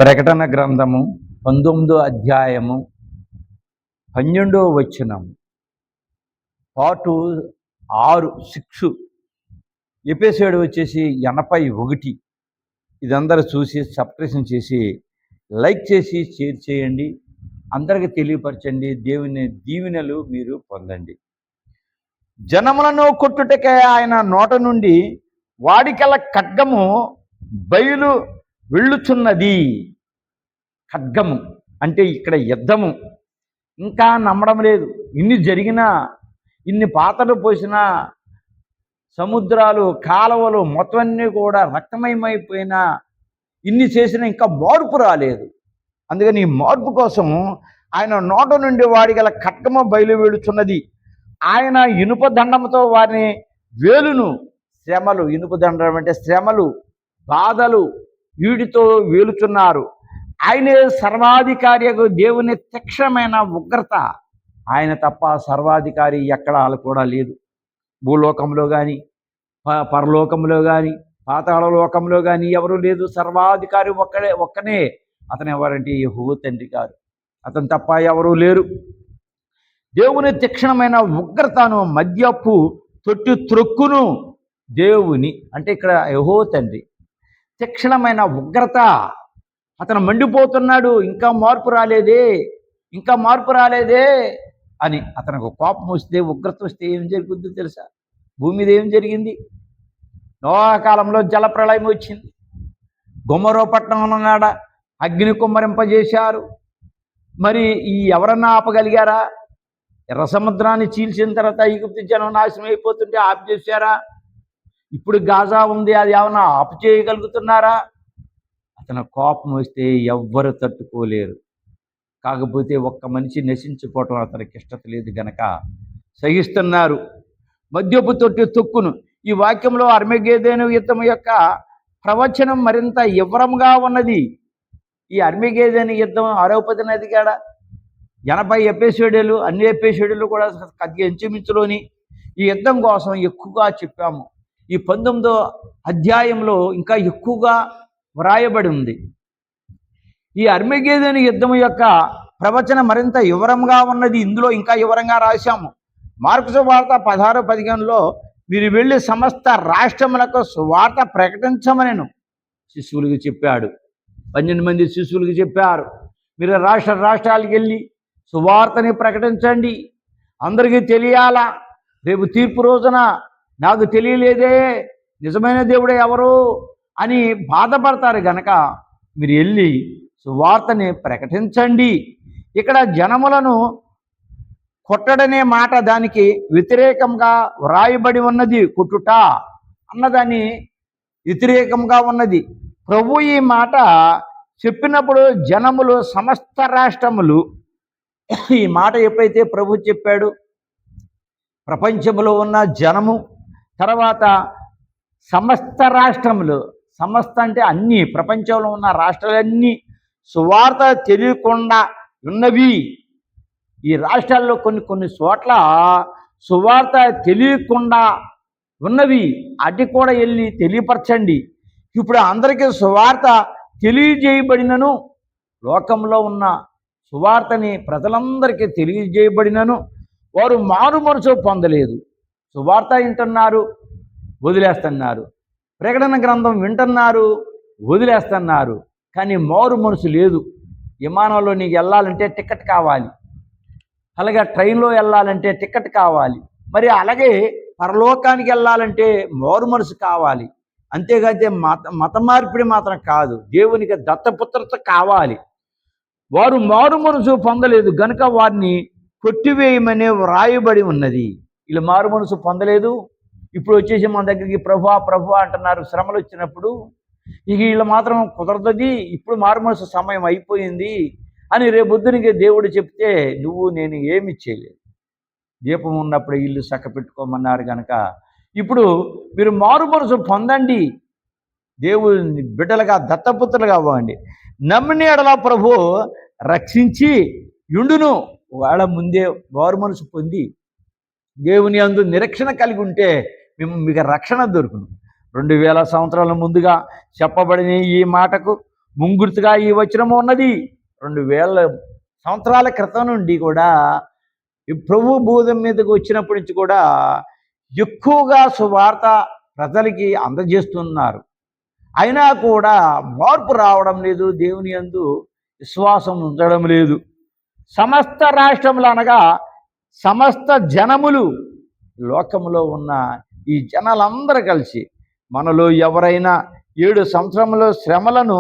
ప్రకటన గ్రంథము 19వ అధ్యాయము 12వ వచనం పార్ట్ 6 ఎపిసోడ్ వచ్చేసి 81. ఇదందరూ చూసి సబ్స్క్రిప్షన్ చేసి లైక్ చేసి షేర్ చేయండి, అందరికీ తెలియపరచండి. దేవుని దీవెనలు మీరు పొందండి. జనములను కొట్టుటకే ఆయన నోట నుండి వాడికల ఖడ్గము బయలు వెళ్ళుచున్నది. ఖడ్గము అంటే ఇక్కడ యుద్ధము. ఇంకా నమ్మడం లేదు. ఇన్ని జరిగినా, ఇన్ని పాతలు పోసిన సముద్రాలు, కాలువలు మొత్తం అన్నీ కూడా రక్తమయమైపోయినా, ఇన్ని చేసినా ఇంకా మార్పు రాలేదు. అందుకని ఈ మార్పు కోసం ఆయన నోట నుండి వాడిగల ఖడ్గము బయలు వెళుచున్నది. ఆయన ఇనుప దండముతో వారిని వేలును. శ్రమలు, ఇనుప దండం అంటే శ్రమలు, బాధలు, వీటితో వేలుచున్నారు. ఆయనే సర్వాధికారి, దేవుని తీక్షణమైన ఉగ్రత. ఆయన తప్ప సర్వాధికారి ఎక్కడ కూడా లేదు. భూలోకంలో కానీ, పరలోకంలో కానీ, పాతాళ లోకంలో కానీ ఎవరు లేదు. సర్వాధికారి ఒక్కనే. అతను ఎవరంటే యెహోవా తండ్రి గారు. అతను తప్ప ఎవరూ లేరు. దేవుని తీక్షణమైన ఉగ్రతను మద్యపు తొట్టి త్రొక్కును. దేవుని అంటే ఇక్కడ యెహోవా తండ్రి తీక్షణమైన ఉగ్రత. అతను మండిపోతున్నాడు. ఇంకా మార్పు రాలేదే, ఇంకా మార్పు రాలేదే అని అతనికి కోపం వస్తే, ఉగ్రత వస్తే ఏం జరుగుద్దో తెలుసా? భూమి మీద ఏం జరిగింది? నోవా కాలంలో జలప్రళయం వచ్చింది. గొమొర్రా పట్టణంలో నాడ అగ్ని కుమ్మరింపజేశారు. మరి ఈ ఎవరన్నా ఆపగలిగారా? ఎర్ర సముద్రాన్ని చీల్చిన తర్వాత ఈజిప్టు జనం నాశనం అయిపోతుంటే ఆపు చేశారా? ఇప్పుడు గాజా ఉంది, అది ఏమన్నా ఆపు చేయగలుగుతున్నారా? అతను కోపం వస్తే ఎవ్వరు తట్టుకోలేరు. కాకపోతే ఒక్క మనిషి నశించిపోవటం అతనికి ఇష్టత లేదు గనక సహిస్తున్నారు. మద్యపు తొట్టి తొక్కును. ఈ వాక్యంలో అర్మగెద్దోను యుద్ధం యొక్క ప్రవచనం మరింత వివరంగా ఉన్నది. ఈ అర్మగెద్దోను యుద్ధం 6వ నది కాడ 80 ఎపిసోడ్లు, అన్ని ఎపిసోడ్లు కూడా ఇంచుమించులోని ఈ యుద్ధం కోసం ఎక్కువగా చెప్పాము. ఈ 19వ అధ్యాయంలో ఇంకా ఎక్కువగా వ్రాయబడి ఉంది. ఈ అర్మగెద్దోను యుద్ధం యొక్క ప్రవచనం మరింత వివరంగా ఉన్నది. ఇందులో ఇంకా వివరంగా రాశాము. మార్కు సువార్త 16:15లో మీరు వెళ్ళి సమస్త రాష్ట్రములకు సువార్త ప్రకటించమనెను శిష్యులకు చెప్పాడు. 12 మంది శిష్యులకు చెప్పారు, మీరు రాష్ట్రాలకు వెళ్ళి సువార్తని ప్రకటించండి, అందరికీ తెలియాలా. రేపు తీర్పు రోజున నాకు తెలియలేదే, నిజమైన దేవుడే ఎవరు అని బాధపడతారు గనక మీరు వెళ్ళి సువార్తని ప్రకటించండి. ఇక్కడ జనములను కొట్టడనే మాట దానికి వ్యతిరేకంగా వ్రాయబడి ఉన్నది. కొట్టుట అన్నదాన్ని వ్యతిరేకంగా ఉన్నది. ప్రభు ఈ మాట చెప్పినప్పుడు జనములు, సమస్త రాష్ట్రములు, ఈ మాట ఎప్పుడైతే ప్రభు చెప్పాడు, ప్రపంచంలో ఉన్న జనము, తర్వాత సమస్త రాష్ట్రములు, సమస్త అంటే అన్ని, ప్రపంచంలో ఉన్న రాష్ట్రాలన్నీ సువార్త తెలియకుండా ఉన్నవి. ఈ రాష్ట్రాల్లో కొన్ని చోట్ల సువార్త తెలియకుండా ఉన్నవి. అది కూడా వెళ్ళి తెలియపరచండి. ఇప్పుడు అందరికీ సువార్త తెలియజేయబడినను, లోకంలో ఉన్న సువార్తని ప్రజలందరికీ తెలియజేయబడినను వారు మారు మనసు పొందలేదు. సువార్త వింటున్నారు, వదిలేస్తున్నారు. ప్రకటన గ్రంథం వింటున్నారు, వదిలేస్తున్నారు. కానీ మారు మనసు లేదు. విమానంలో నీకు వెళ్ళాలంటే టికెట్ కావాలి, అలాగే ట్రైన్లో వెళ్ళాలంటే టికెట్ కావాలి. మరి అలాగే పరలోకానికి వెళ్ళాలంటే మారు మనసు కావాలి. అంతేగాని మత మార్పిడి మాత్రం కాదు, దేవునికి దత్తపుత్రత కావాలి. వారు మారు మనసు పొందలేదు గనుక వారిని కొట్టివేయమనే వ్రాయబడి ఉన్నది. వీళ్ళు మారు మనసు పొందలేదు. ఇప్పుడు వచ్చేసి మన దగ్గరికి ప్రభు అంటున్నారు శ్రమలు వచ్చినప్పుడు. ఇక వీళ్ళు మాత్రం కుదరదది, ఇప్పుడు మారు మనసు సమయం అయిపోయింది అని రేపొద్దునికి దేవుడు చెప్తే నువ్వు నేను ఏమి చేయలేదు. దీపం ఉన్నప్పుడు ఇల్లు చక్కపెట్టుకోమన్నారు కనుక ఇప్పుడు మీరు మారు మనసు పొందండి, దేవుని బిడ్డలుగా దత్తపుత్రులుగా అవ్వండి. నమ్మిన ఎడల ప్రభు రక్షించి యుండును. వాళ్ళ ముందే మారు మనసు పొంది దేవుని యందు నిరీక్షణ కలిగి ఉంటే మీకు రక్షణ దొరుకును. 2000 సంవత్సరాల ముందుగా చెప్పబడిన ఈ మాటకు ముంగుర్తుగా ఈ వచనము ఉన్నది. 2000 సంవత్సరాల క్రితం నుండి కూడా ఈ ప్రభు భూమి మీదకి వచ్చినప్పటి నుంచి కూడా ఎక్కువగా సువార్త ప్రజలకి అందజేస్తున్నారు. అయినా కూడా మార్పు రావడం లేదు, దేవుని యందు విశ్వాసం ఉంచడం లేదు. సమస్త రాష్ట్రములు అనగా సమస్త జనములు, లోకములో ఉన్న ఈ జనాలందరూ కలిసి మనలో ఎవరైనా 7 సంవత్సరముల శ్రమలను,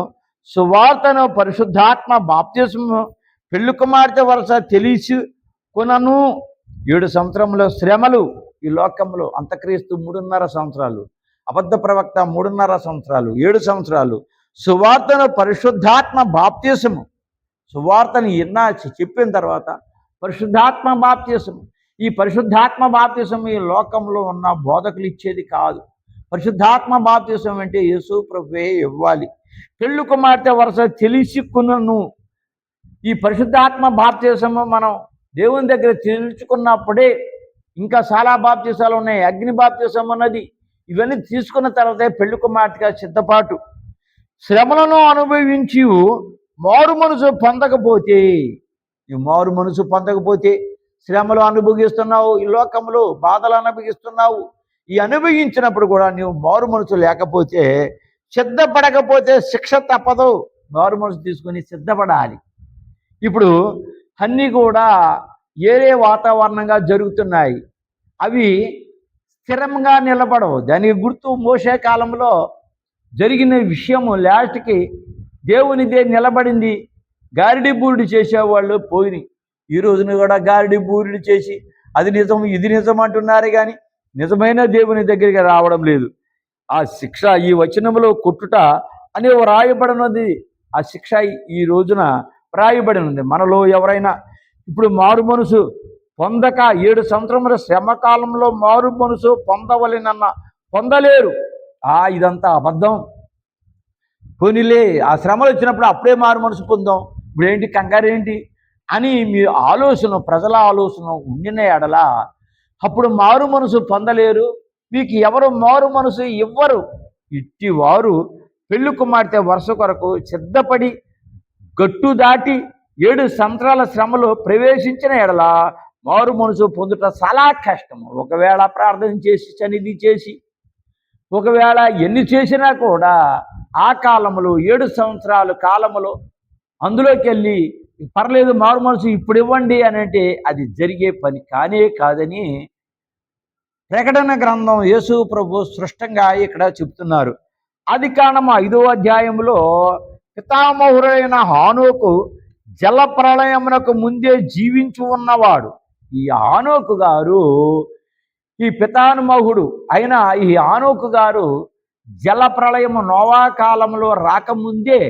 సువార్తను, పరిశుద్ధాత్మ బాప్తిస్మము, పెళ్లి కుమార్తె వరుస తెలిసి కొనను. 7 సంవత్సరముల శ్రమలు ఈ లోకంలో. అంతక్రీస్తు 3.5 సంవత్సరాలు, అబద్ధ ప్రవక్త 3.5 సంవత్సరాలు, 7 సంవత్సరాలు. సువార్తను, పరిశుద్ధాత్మ బాప్తిస్మము, సువార్తని చెప్పిన తర్వాత పరిశుద్ధాత్మ బాప్తిస్మము. ఈ పరిశుద్ధాత్మ బాప్తిస్మం ఈ లోకంలో ఉన్న బోధకులు ఇచ్చేది కాదు. పరిశుద్ధాత్మ బాప్తిస్మం అంటే యేసు ప్రభువే ఇవ్వాలి. పెళ్లి కుమార్తె వరుస తెలిసికున్నను. ఈ పరిశుద్ధాత్మ బాప్తిస్మము మనం దేవుని దగ్గర తెలుసుకున్నప్పుడే. ఇంకా చాలా బాప్తిసాలు ఉన్నాయి. అగ్ని బాప్తిస్మం అన్నది. ఇవన్నీ తీసుకున్న తర్వాతే పెళ్లి కుమార్తెగా సిద్ధపాటు. శ్రమలను అనుభవించి మారు మనసు పొందకపోతే, ఈ మారు మనసు పొందకపోతే శ్రమలు అనుభవిస్తున్నావు, ఈ లోకంలో బాధలు అనుభవిస్తున్నావు. ఈ అనుభవించినప్పుడు కూడా నీవు మారు మనసు లేకపోతే, సిద్ధపడకపోతే శిక్ష తప్పదు. మారు మనసు తీసుకొని సిద్ధపడాలి. ఇప్పుడు అన్నీ కూడా ఏరే వాతావరణంగా జరుగుతున్నాయి. అవి స్థిరంగా నిలబడవు. దానికి గుర్తు మోషే కాలంలో జరిగిన విషయము లాస్ట్కి దేవునిదే నిలబడింది. గారిడి బూరిడి చేసేవాళ్ళు పోయినాయి. ఈ రోజున కూడా గారిడి బూరిడి చేసి అది నిజం ఇది నిజం అంటున్నారు, కానీ నిజమైన దేవుని దగ్గరికి రావడం లేదు. ఆ శిక్ష ఈ వచనంలో కొట్టుట అని వ్రాయబడినది. ఆ శిక్ష ఈ రోజున వ్రాయబడినది. మనలో ఎవరైనా ఇప్పుడు మారు మనసు పొందక 7 సంవత్సరముల శ్రమకాలంలో మారు మనసు పొందలేరు. ఇదంతా అబద్ధం. పోనీలే, ఆ శ్రమలు వచ్చినప్పుడు అప్పుడే మారు మనసు పొందాం, ఇప్పుడు ఏంటి కంగారు ఏంటి అని మీ ఆలోచన, ప్రజల ఆలోచన ఉండిన ఎడల అప్పుడు మారు మనసు పొందలేరు. మీకు ఎవరు మారు మనసు ఇవ్వరు. ఇట్టి వారు పెళ్లి కుమార్తె వరుస కొరకు సిద్ధపడి గట్టు దాటి 7 సంవత్సరాల శ్రమలో ప్రవేశించిన ఎడల మారు మనసు పొందుట చాలా కష్టము. ఒకవేళ ప్రార్థన చేసి సన్నిధి చేసి ఒకవేళ ఎన్ని చేసినా కూడా ఆ కాలంలో 7 సంవత్సరాల కాలంలో అందులోకి వెళ్ళి పర్లేదు మారు మనసు ఇప్పుడు ఇవ్వండి అని అంటే అది జరిగే పని కానే కాదని ప్రకటన గ్రంథం యేసు ప్రభు స్పష్టంగా ఇక్కడ చెప్తున్నారు. ఆదికాండము 5వ అధ్యాయంలో పితామహుడైన హానోకు జల ప్రళయమునకు ముందే జీవించి ఉన్నవాడు. ఈ హానోకు గారు, ఈ పితామహుడు అయిన ఈ హానోకు గారు జల ప్రళయము నోవా కాలంలో రాకముందే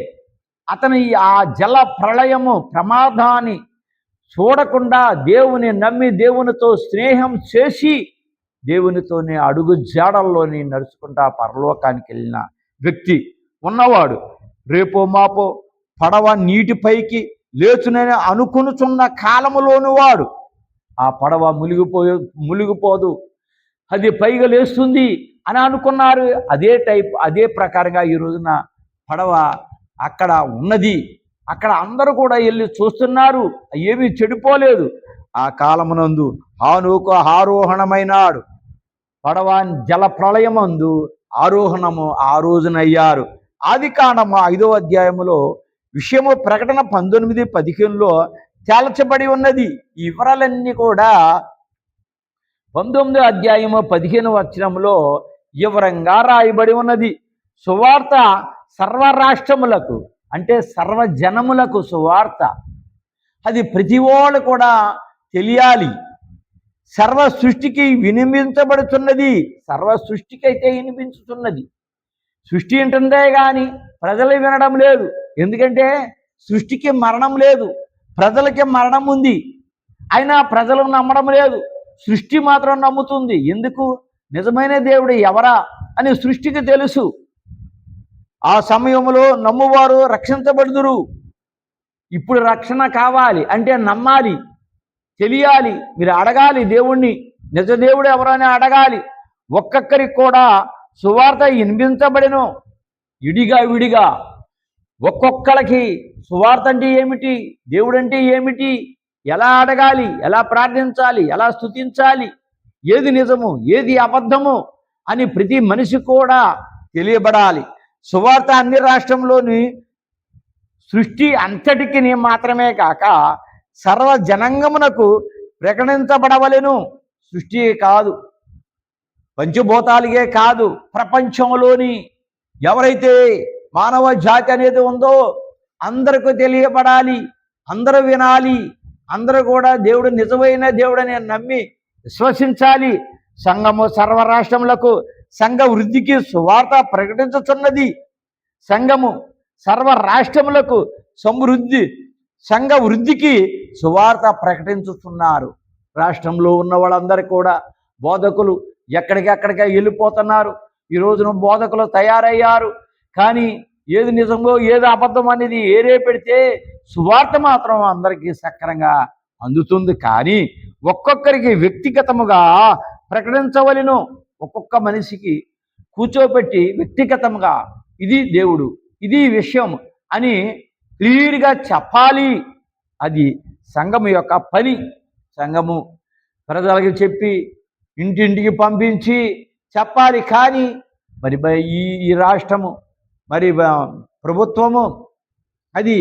అతను ఆ జల ప్రళయము ప్రమాదాన్ని చూడకుండా దేవుని నమ్మి దేవునితో స్నేహం చేసి దేవునితోనే అడుగు జాడల్లోని నడుచుకుంటా పరలోకానికి వెళ్ళిన వ్యక్తి ఉన్నవాడు. రేపో మాపో పడవ నీటిపైకి లేచునని అనుకునుచున్న కాలములోని వాడు. ఆ పడవ మునిగిపోదు, అది పైగా లేస్తుంది అని అనుకున్నారు. అదే ప్రకారంగా ఈ రోజున పడవ అక్కడ ఉన్నది. అక్కడ అందరూ కూడా వెళ్ళి చూస్తున్నారు, ఏమీ చెడిపోలేదు. ఆ కాలమునందు హానోకు ఆరోహణమైనాడు. పడవ జల ప్రళయమందు ఆరోహణము ఆ రోజునయ్యారు. ఆదికాండము 5వ అధ్యాయములో విషయము ప్రకటన 19:15లో తేల్చబడి ఉన్నది. ఈ వివరాలన్నీ కూడా 19వ అధ్యాయము 15వ వచనంలో వివరంగా రాయబడి ఉన్నది. సువార్త సర్వరాష్ట్రములకు అంటే సర్వజనములకు సువార్త అది ప్రతి వాళ్ళు కూడా తెలియాలి. సర్వ సృష్టికి వినిపించబడుతున్నది. సర్వ సృష్టికి అయితే వినిపించుతున్నది. సృష్టి వింటుందే కానీ ప్రజలు వినడం లేదు. ఎందుకంటే సృష్టికి మరణం లేదు, ప్రజలకి మరణం ఉంది. అయినా ప్రజలు నమ్మడం లేదు, సృష్టి మాత్రం నమ్ముతుంది. ఎందుకు? నిజమైన దేవుడు ఎవరా అని సృష్టికి తెలుసు. ఆ సమయంలో నమ్మువారు రక్షించబడుదురు. ఇప్పుడు రక్షణ కావాలి అంటే నమ్మాలి, తెలియాలి. మీరు అడగాలి దేవుణ్ణి, నిజ దేవుడు ఎవరని అడగాలి. ఒక్కొక్కరికి కూడా సువార్త వినిపించబడెను, విడిగా ఒక్కొక్కరికి సువార్త అంటే ఏమిటి, దేవుడు అంటే ఏమిటి, ఎలా అడగాలి, ఎలా ప్రార్థించాలి, ఎలా స్తుతించాలి, ఏది నిజము ఏది అబద్ధము అని ప్రతి మనిషి కూడా తెలియబడాలి. సువార్త అన్ని రాష్ట్రంలోని సృష్టి అంతటికి మాత్రమే కాక సర్వ జనాంగమునకు ప్రకటించబడవలెను. సృష్టి కాదు, పంచభూతాలుగే కాదు, ప్రపంచంలోని ఎవరైతే మానవ జాతి అనేది ఉందో అందరికీ తెలియబడాలి, అందరూ వినాలి, అందరూ కూడా దేవుడు నిజమైన దేవుడని నమ్మి విశ్వసించాలి. సంఘము సర్వ రాష్ట్రములకు సంఘ వృద్ధికి సువార్త ప్రకటించుచున్నది. సంఘము సర్వ రాష్ట్రములకు సంఘ వృద్ధికి సువార్త ప్రకటించుతున్నారు. రాష్ట్రంలో ఉన్న వాళ్ళందరూ కూడా బోధకులు ఎక్కడికెక్కడికి వెళ్ళిపోతున్నారు. ఈ రోజున బోధకులు తయారయ్యారు. కానీ ఏది నిజమో ఏది అబద్ధం అనేది ఏరే పెడితే సువార్త మాత్రం అందరికీ సక్రంగా అందుతుంది. కానీ ఒక్కొక్కరికి వ్యక్తిగతముగా ప్రకటించవలెను. ఒక్కొక్క మనిషికి కూర్చోబెట్టి వ్యక్తిగతంగా ఇది దేవుడు, ఇది విషయం అని క్లియర్గా చెప్పాలి. అది సంఘము యొక్క పని. సంఘము ప్రజలకు చెప్పి ఇంటింటికి పంపించి చెప్పాలి. కానీ మరి ఈ రాష్ట్రము మరి ప్రభుత్వము అది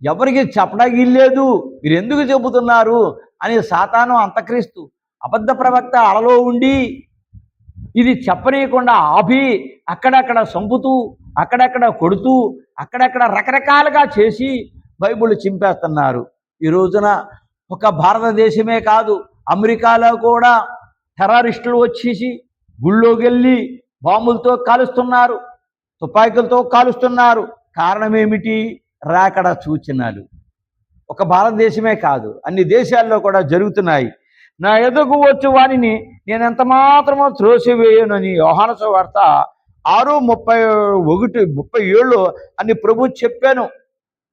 ఎవరికి చెప్పడానికి లేదు. మీరు ఎందుకు చెబుతున్నారు అని సాతాను అంతక్రీస్తు అబద్ధ ప్రవక్త అలలో ఉండి ఇది చెప్పనీయకుండా ఆపి అక్కడక్కడ చంపుతూ అక్కడక్కడ కొడుతూ అక్కడక్కడ రకరకాలుగా చేసి బైబిల్ చింపేస్తున్నారు. ఈ రోజున ఒక భారతదేశమే కాదు, అమెరికాలో కూడా టెర్రరిస్టులు వచ్చేసి గుళ్ళోకి వెళ్ళి బాంబులతో కాలుస్తున్నారు, తుపాకులతో కాలుస్తున్నారు. కారణం ఏమిటి? రాకడ సూచనలు. ఒక భారతదేశమే కాదు, అన్ని దేశాల్లో కూడా జరుగుతున్నాయి. నా ఎదుగు వచ్చు వాణిని నేను ఎంత మాత్రమో త్రోసివేయనని యోహాను సువార్త 6:37 అని ప్రభు చెప్పాను.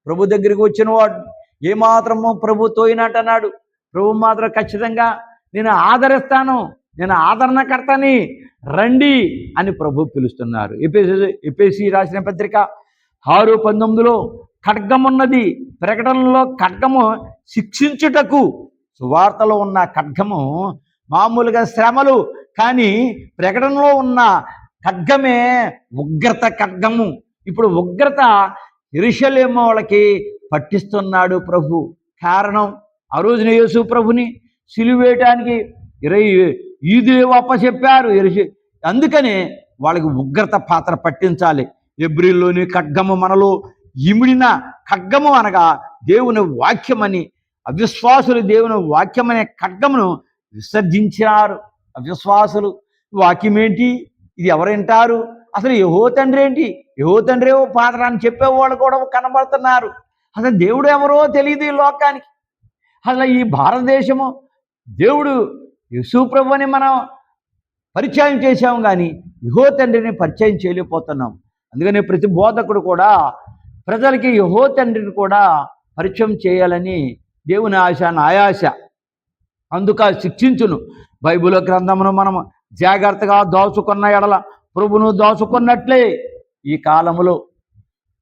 ప్రభు దగ్గరికి వచ్చిన వాడు ఏమాత్రమో ప్రభు తోయినట్టన్నాడు. ప్రభు మాత్రం ఖచ్చితంగా నేను ఆదరిస్తాను, నేను ఆదరణకర్తని, రండి అని ప్రభు పిలుస్తున్నారు. ఎఫెసీ రాసిన పత్రిక 6:19 ఖడ్గమున్నది. ప్రకటనలో ఖడ్గము శిక్షించుటకు, సువార్తలో ఉన్న ఖడ్గము మామూలుగా శ్రమలు, కానీ ప్రకటనలో ఉన్న ఖడ్గమే ఉగ్రత ఖడ్గము. ఇప్పుడు ఉగ్రత యెరూషలేము వాళ్ళకి పట్టిస్తున్నాడు ప్రభు. కారణం ఆ రోజున యేసు ప్రభుని సిలువేయటానికి 20 ఈదులు అప్పచెప్పారు. అందుకనే వాళ్ళకి ఉగ్రత పాత్ర పట్టించాలి. ఎబ్రిల్లోని ఖడ్గము మనలో ఇమిడిన ఖడ్గము అనగా దేవుని వాక్యమని, అవిశ్వాసులు దేవుని వాక్యమనే ఖడ్గమును విసర్జించారు. అవిశ్వాసులు వాక్యం ఏంటి, ఇది ఎవరు వింటారు, అసలు యెహోవా తండ్రి ఏంటి, యెహోవా తండ్రి ఏవో పాత్ర అని చెప్పేవాళ్ళు కూడా కనబడుతున్నారు. అసలు దేవుడు ఎవరో తెలియదు ఈ లోకానికి. అసలు ఈ భారతదేశము దేవుడు యేసు ప్రభువుని మనం పరిచయం చేశాము, కానీ యెహోవా తండ్రిని పరిచయం చేయలేకపోతున్నాం. అందుకని ప్రతి బోధకుడు కూడా ప్రజలకి యెహోవా తండ్రిని కూడా పరిచయం చేయాలని దేవుని ఆశ, నా ఆయాశ. అందుక శిక్షించును. బైబిల్ గ్రంథమును మనం జాగ్రత్తగా దాచుకున్న ఎడల ప్రభును దాచుకున్నట్లే ఈ కాలంలో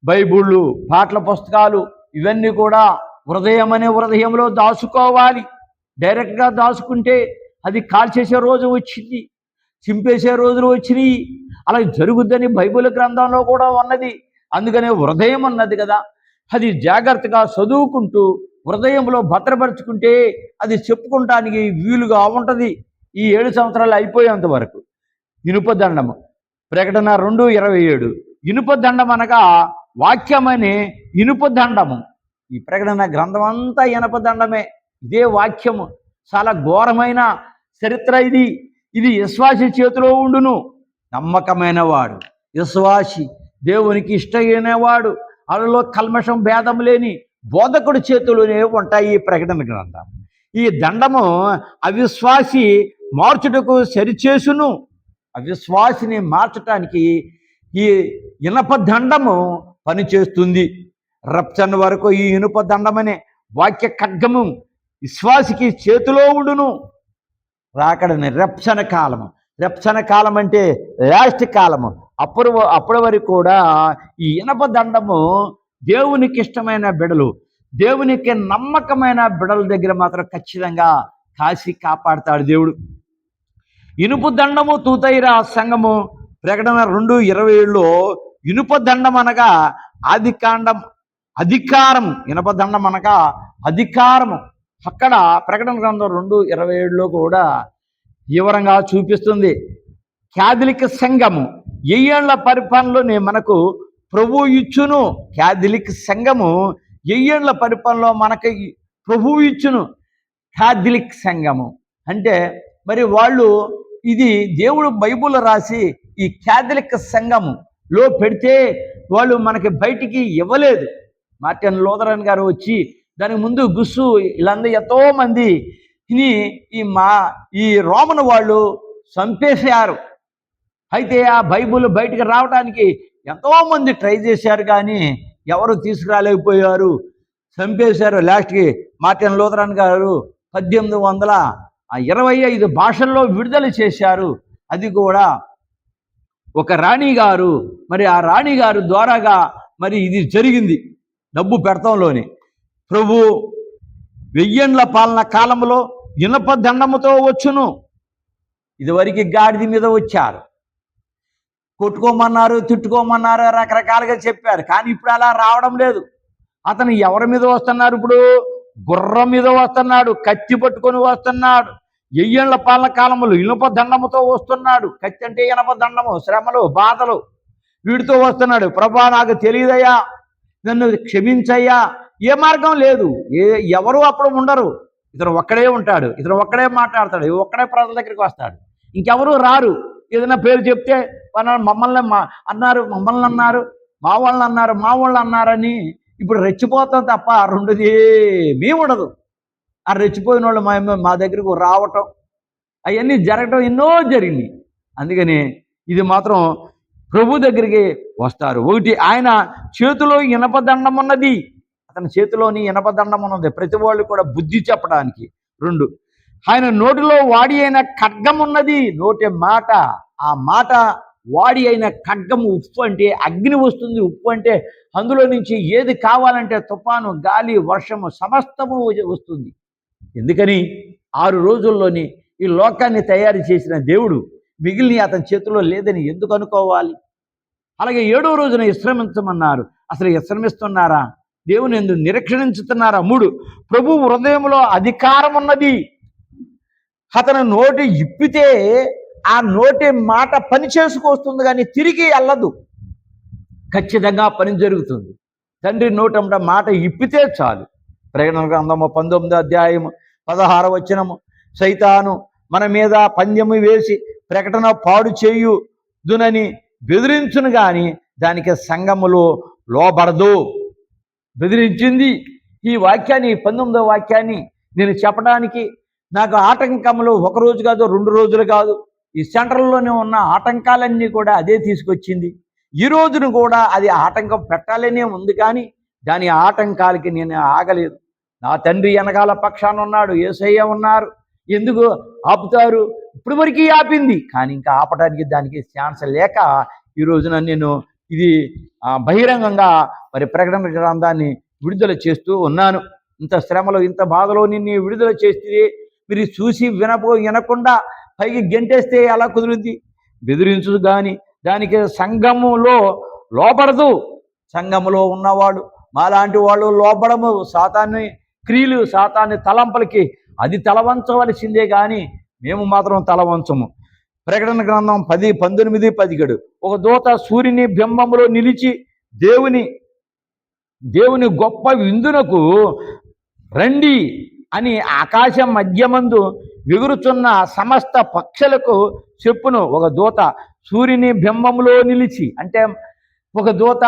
బైబిళ్ళు, పాటల పుస్తకాలు ఇవన్నీ కూడా హృదయంలో దాచుకోవాలి. డైరెక్ట్గా దాచుకుంటే అది కాల్చేసే రోజు వచ్చింది, చింపేసే రోజులు వచ్చినాయి. అలా జరుగుద్దని బైబిల్ గ్రంథంలో కూడా ఉన్నది. అందుకనే హృదయం ఉన్నది కదా, అది జాగ్రత్తగా చదువుకుంటూ హృదయంలో భద్రపరుచుకుంటే అది చెప్పుకుంటానికి వీలుగా ఉంటుంది. ఈ 7 సంవత్సరాలు అయిపోయేంత వరకు ఇనుప దండము. ప్రకటన 2:27 ఇనుప దండం అనగా వాక్యమని ఇనుప దండము. ఈ ప్రకటన గ్రంథం అంతా ఇనుప దండమే. ఇదే వాక్యము. చాలా ఘోరమైన చరిత్ర ఇది. ఇది విశ్వాసి చేతిలో ఉండును. నమ్మకమైన వాడు, విశ్వాసి, దేవునికి ఇష్టమైన వాడు, వాళ్ళలో కల్మషం భేదం లేని బోధకుడి చేతిలోనే ఉంటాయి ఈ ప్రకటన గ్రంథం. ఈ దండము అవిశ్వాసి మార్చుటకు సరిచేసును. అవిశ్వాసిని మార్చటానికి ఈ ఇనప దండము పనిచేస్తుంది. రప్చన్ వరకు ఈ ఇనుప దండమనే వాక్య ఖడ్గము విశ్వాసికి చేతిలో ఉండును. రాకడని రెప్సన కాలము. రెప్సన కాలం అంటే లాస్ట్ కాలము. అప్పటి వరకు కూడా ఈ ఇనప దండము దేవునికి ఇష్టమైన బిడలు, దేవునికి నమ్మకమైన బిడల దగ్గర మాత్రం ఖచ్చితంగా కాసి కాపాడుతాడు దేవుడు. ఇనుపు దండము తూతైరా సంఘము, ప్రకటన 2:27లో ఇనుప దండం అనగా అధికారము, ఇనుప దండం అనగా అధికారము. అక్కడ ప్రకటన గ్రంథం 2:27లో కూడా వివరంగా చూపిస్తుంది. క్యాథలిక్ సంఘము 1000 ఏళ్ల పరిపాలనలోనే మనకు ప్రభు ఇచ్చును. క్యాథలిక్ సంఘము 1000 ఏళ్ల పరిపాలనలో మనకి ప్రభువు ఇచ్చును. క్యాథలిక్ సంఘము అంటే మరి వాళ్ళు ఇది దేవుడు బైబిల్ రాసి ఈ క్యాథలిక్ సంఘములో పెడితే వాళ్ళు మనకి బయటికి ఇవ్వలేదు. మార్టిన్ లూథరన్ గారు వచ్చి దానికి ముందు గుస్సు వీళ్ళందరూ ఎంతోమంది ఈ రోమన్ వాళ్ళు చంపేశారు. అయితే ఆ బైబిల్ బయటికి రావడానికి ఎంతోమంది ట్రై చేశారు, కానీ ఎవరు తీసుకురాలేకపోయారు, చంపేశారు. లాస్ట్కి మార్టిన్ లూథరన్ గారు 1825 భాషల్లో విడుదల చేశారు. అది కూడా ఒక రాణి గారు, మరి ఆ రాణి గారు ద్వారాగా మరి ఇది జరిగింది. డబ్బు పెడతంలోని ప్రభు 1000 ఏళ్ల పాలన కాలంలో ఇనప దండముతో వచ్చును. ఇదివరకు గాడిద మీద వచ్చారు, కొట్టుకోమన్నారు, తిట్టుకోమన్నారు, రకరకాలుగా చెప్పారు. కానీ ఇప్పుడు అలా రావడం లేదు. అతను ఎవరి మీద వస్తున్నారు? ఇప్పుడు గుర్రం మీద వస్తున్నాడు, కత్తి పట్టుకొని వస్తున్నాడు. 1000 ఏళ్ల పాలన కాలంలో ఇనుప దండముతో వస్తున్నాడు. కత్తి అంటే ఇనుప దండము, శ్రమలు, బాధలు, వీడితో వస్తున్నాడు. ప్రభా నాకు తెలియదయ్యా, నన్ను క్షమించయ్యా. ఏ మార్గం లేదు, ఎవరు అప్పుడు ఉండరు. ఇతను ఒక్కడే ఉంటాడు, ఇతను ఒక్కడే మాట్లాడతాడు, ఒక్కడే ప్రజల దగ్గరికి వస్తాడు, ఇంకెవరు రారు. ఏదైనా పేరు చెప్తే మమ్మల్ని అన్నారు, మా వాళ్ళు అన్నారని ఇప్పుడు రెచ్చిపోతాం తప్ప రెండోది ఏమీ ఉండదు. ఆ రెచ్చిపోయిన వాళ్ళు మా దగ్గరకు రావటం అవన్నీ జరగటం ఎన్నో జరిగినాయి. అందుకని ఇది మాత్రం ప్రభు దగ్గరికి వస్తారు. ఒకటి, ఆయన చేతిలో ఇనపదండం ఉన్నది, అతని చేతిలోని ఇనపదండం ఉన్నది ప్రతి వాళ్ళు కూడా బుద్ధి చెప్పడానికి. 2, ఆయన నోటిలో వాడి అయిన ఖడ్గం ఉన్నది. నోటి మాట, ఆ మాట వాడి అయిన ఖడ్గము. ఉప్పు అంటే అగ్ని వస్తుంది, ఉప్పు అంటే అందులో నుంచి ఏది కావాలంటే తుఫాను, గాలి, వర్షము సమస్తము వస్తుంది. ఎందుకని 6 రోజుల్లోని ఈ లోకాన్ని తయారు చేసిన దేవుడు మిగిలిన అతని చేతిలో లేదని ఎందుకు అనుకోవాలి? అలాగే 7వ రోజున విశ్రమించమన్నారు. అసలు విశ్రమిస్తున్నారా? దేవుని ఎందుకు నిరీక్షించుతున్నారా? 3, ప్రభు హృదయంలో అధికారం ఉన్నది. అతను నోటి ఇప్పితే ఆ నోటి మాట పని చేసుకొస్తుంది, కానీ తిరిగి వెళ్ళదు. ఖచ్చితంగా పని జరుగుతుంది. తండ్రి నోటంట మాట ఇప్పితే చాలు. ప్రకటన గ్రంథము 19:16 సైతాను మన మీద పందెము వేసి ప్రకటన పాడు చేయుదునని బెదిరించును, కానీ దానికి సంఘములో లోబడదు. బెదిరించింది. ఈ వాక్యాన్ని 19వ వాక్యాన్ని నేను చెప్పడానికి నాకు ఆటంకంలో 1 రోజు కాదు, 2 రోజులు కాదు, ఈ సెంట్రల్లోనే ఉన్న ఆటంకాలన్నీ కూడా అదే తీసుకొచ్చింది. ఈ రోజును కూడా అది ఆటంకం పెట్టాలనే ఉంది, కానీ దాని ఆటంకాలకి నేను ఆగలేదు. నా తండ్రి వెనకాల పక్షాన ఉన్నాడు, యేసయ్య ఉన్నారు. ఎందుకు ఆపుతారు? ఇప్పుడు వరకు ఆపింది, కానీ ఇంకా ఆపడానికి దానికి ఛాన్స్ లేక ఈ రోజున నేను ఇది బహిరంగంగా మరి ప్రకటన గ్రంథాన్ని విడుదల చేస్తూ ఉన్నాను. ఇంత శ్రమలో, ఇంత బాధలో నిన్ను విడుదల చేస్తే మీరు చూసి వినకుండా పైకి గెంటేస్తే ఎలా కుదురుద్ది? బెదిరించు, కానీ దానికి సంఘములో లోపడదు. సంఘములో ఉన్నవాడు, మాలాంటి వాళ్ళు లోపడము. సాతాన్ని క్రియలు, సాతాన్ని తలంపలకి అది తలవంచవలసిందే, కానీ మేము మాత్రం తలవంచము. ప్రకటన గ్రంథం 10:19-17 ఒక దూత సూర్యుని బింబములో నిలిచి దేవుని గొప్ప విందునకు రండి అని ఆకాశం మధ్యమందు ఎగురుచున్న సమస్త పక్షులకు చెప్పును. ఒక దూత సూర్యుని బింబములో నిలిచి, అంటే ఒక దూత